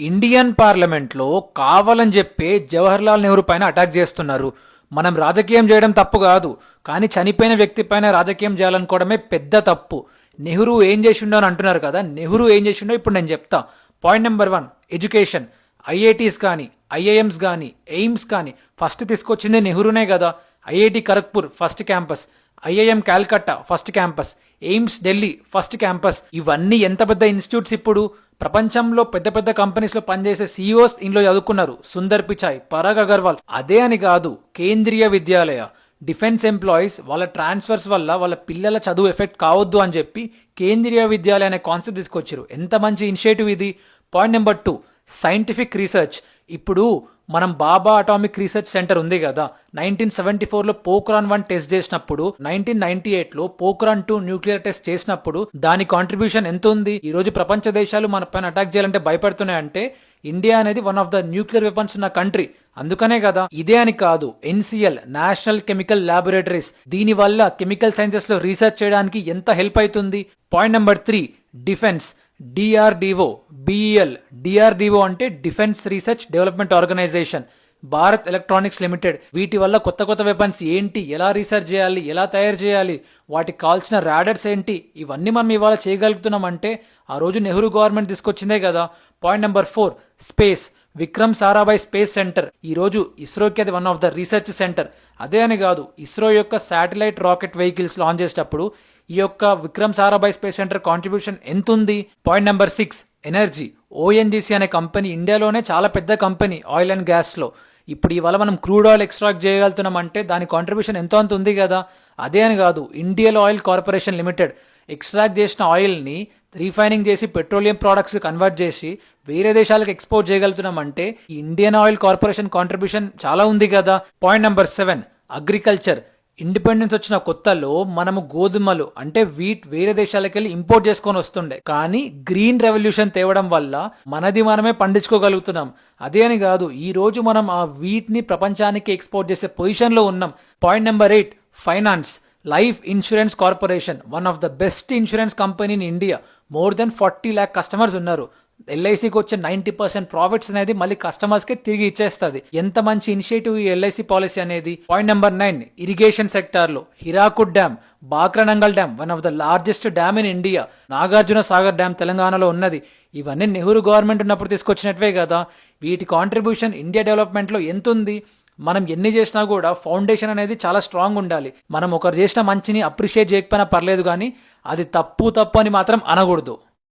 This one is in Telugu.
ఇండియన్ పార్లమెంట్లో కావాలని చెప్పి జవహర్లాల్ నెహ్రూ పైన అటాక్ చేస్తున్నారు. మనం రాజకీయం చేయడం తప్పు కాదు, కానీ చనిపోయిన వ్యక్తి పైన రాజకీయం చేయాలనుకోవడమే పెద్ద తప్పు. నెహ్రూ ఏం చేసిండో అని అంటున్నారు కదా, నెహ్రూ ఏం చేసిండో ఇప్పుడు నేను చెప్తా. Point number 1, education. ఐఐటీస్ కానీ, ఐఐఎమ్స్ కానీ, ఎయిమ్స్ కానీ ఫస్ట్ తీసుకొచ్చింది నెహ్రూనే కదా. IIT Kharagpur first campus, IIM Calcutta first campus, AIIMS Delhi first campus. ఇవన్నీ ఎంత పెద్ద ఇన్స్టిట్యూట్స్. ఇప్పుడు ప్రపంచంలో పెద్ద పెద్ద కంపెనీస్ లో పనిచేసే సీఈఓస్ ఇంట్లో చదువుకున్నారు. సుందర్ పిచాయ్, పరాగ్ అగర్వాల్. అదే అని కాదు, కేంద్రీయ విద్యాలయ డిఫెన్స్ ఎంప్లాయీస్ వాళ్ళ ట్రాన్స్ఫర్స్ వల్ల వాళ్ళ పిల్లల చదువు ఎఫెక్ట్ కావద్దు అని చెప్పి కేంద్రీయ విద్యాలయ అనే కాన్సెప్ట్ తీసుకొచ్చారు. ఎంత మంచి ఇనిషియేటివ్ ఇది. Point number 2, scientific research. ఇప్పుడు మనం బాబా అటామిక్ రీసెర్చ్ సెంటర్ ఉంది కదా, 1974లో పోఖ్రాన్ 1 టెస్ట్ చేసినప్పుడు, 1998లో పోఖ్రాన్ 2 న్యూక్లియర్ టెస్ట్ చేసినప్పుడు దాని కాంట్రిబ్యూషన్ ఎంత ఉంది. ఈ రోజు ప్రపంచ దేశాలు మన పైన అటాక్ చేయాలంటే భయపడుతున్నాయంటే ఇండియా అనేది one of the nuclear weapons ఉన్న కంట్రీ. అందుకనే కదా. ఇదే అని కాదు, ఎన్సిఎల్ నేషనల్ కెమికల్ ల్యాబొరేటరీస్, దీని వల్ల కెమికల్ సైన్సెస్ లో రీసెర్చ్ చేయడానికి ఎంత హెల్ప్ అవుతుంది. Point number 3, defence. DRDO, BEL. DRDO అంటే defence research development organisation. Bharat electronics limited. వీటి వల్ల కొత్త కొత్త వెపన్స్ ఏంటి, ఎలా రీసెర్చ్ చేయాలి, ఎలా తయారు చేయాలి, వాటికి కావాల్సిన రాడర్స్ ఏంటి, ఇవన్నీ మనం ఇవాళ చేయగలుగుతున్నాం అంటే ఆ రోజు నెహ్రూ గవర్నమెంట్ తీసుకొచ్చిందే కదా. Point number 4, space. Vikram Sarabhai space centre ఈ రోజు ఇస్రోకి అది one of the research centre. అదే అని కాదు, ఇస్రో యొక్క శాటిలైట్ రాకెట్ వెహికల్స్ లాంచ్ చేసేటప్పుడు ఈ యొక్క Vikram Sarabhai space centre contribution ఎంత ఉంది. Point number 6, energy. ఓఎన్జీసీ అనే కంపెనీ ఇండియాలోనే చాలా పెద్ద కంపెనీ ఆయిల్ అండ్ గ్యాస్ లో. ఇప్పుడు ఇవాళ మనం క్రూడ్ ఆయిల్ ఎక్స్ట్రాక్ట్ చేయగలుగుతున్నాం అంటే దాని కాంట్రిబ్యూషన్ ఎంతో అంత ఉంది కదా. అదే అని కాదు, Indian oil corporation limited extract చేసిన ఆయిల్ ని రీఫైనింగ్ చేసి పెట్రోలియం ప్రోడక్ట్స్ కన్వర్ట్ చేసి వేరే దేశాలకు ఎక్స్పోర్ట్ చేయగలుగుతున్నాం అంటే ఈ ఇండియన్ ఆయిల్ కార్పొరేషన్ కాంట్రిబ్యూషన్ చాలా ఉంది కదా. Point number 7, agriculture. ఇండిపెండెన్స్ వచ్చిన కొత్తలో మనము గోధుమలు అంటే వీట్ వేరే దేశాలకు వెళ్ళి ఇంపోర్ట్ చేసుకొని వస్తుండే, కానీ గ్రీన్ రెవల్యూషన్ తేవడం వల్ల మనది మనమే పండించుకోగలుగుతున్నాం. అదే అని కాదు, ఈ రోజు మనం ఆ వీట్ ని ప్రపంచానికి ఎక్స్పోర్ట్ చేసే పొజిషన్ లో ఉన్నాం. Point number 8, finance. Life insurance corporation, one of the best insurance company in India. More than 40 lakh customers ఉన్నారు. ఎల్ఐసికి వచ్చే 90% ప్రాఫిట్స్ అనేది మళ్ళీ కస్టమర్స్ కి తిరిగి ఇచ్చేస్తుంది. ఎంత మంచి ఇనిషియేటివ్ ఈ ఎల్ఐసి పాలసీ అనేది. పాయింట్ నెంబర్ 9, ఇరిగేషన్ సెక్టార్ లో Hirakud dam, Bhakra Nangal dam, one of the largest dam in India. Nagarjuna Sagar dam తెలంగాణలో ఉన్నది. ఇవన్నీ నెహ్రూ గవర్నమెంట్ ఉన్నప్పుడు తీసుకొచ్చినట్వే కదా. వీటి కాంట్రిబ్యూషన్ ఇండియా డెవలప్మెంట్ లో ఎంత ఉంది. మనం ఎన్ని చేసినా కూడా ఫౌండేషన్ అనేది చాలా స్ట్రాంగ్ ఉండాలి. మనం ఒకరు చేసిన మంచిని అప్రిషియేట్ చేయకపోయినా పర్లేదు, కానీ అది తప్పు అని మాత్రం అనకూడదు.